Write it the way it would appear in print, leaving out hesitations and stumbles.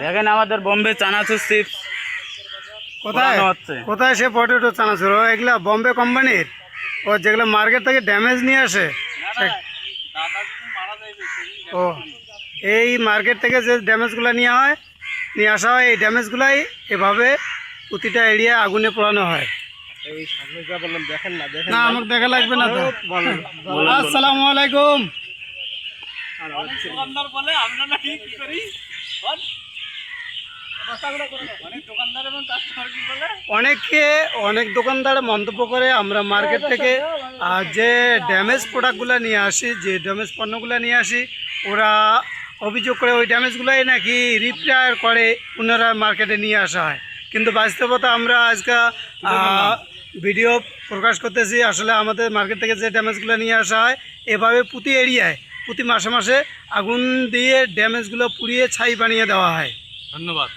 দেখেন আমাদের বোম্বে চানাচুর চিপস কোথায় কোথায় সে পটেটো চানাচুর এগুলা বোম্বে কোম্পানির ও যেগুলো মার্কেট থেকে ড্যামেজ নিয়ে আসে ও এই মার্কেট থেকে যে ড্যামেজগুলো নিয়ে আসা হয় এই ড্যামেজগুলাই এভাবে প্রতিটা এরিয়া আগুনে পোড়ানো হয়। না আমাকে দেখা লাগবে না তো। আসসালামু আলাইকুম। অনেক দোকানদার মন্তব্য করে আমরা মার্কেট থেকে যে ড্যামেজ প্রোডাক্টগুলো নিয়ে আসি, যে ড্যামেজ পণ্যগুলো নিয়ে আসি, ওরা অভিযোগ করে ওই ড্যামেজগুলোই নাকি রিপেয়ার করে পুনরায় মার্কেটে নিয়ে আসা হয়। কিন্তু বাস্তবতা আমরা আজকে ভিডিও প্রকাশ করতেছি, আসলে আমাদের মার্কেট থেকে যে ড্যামেজগুলো নিয়ে আসা হয় এভাবে প্রতি এরিয়ায় প্রতি মাসে মাসে আগুন দিয়ে ড্যামেজগুলো পুড়িয়ে ছাই বানিয়ে দেওয়া হয়। ধন্যবাদ।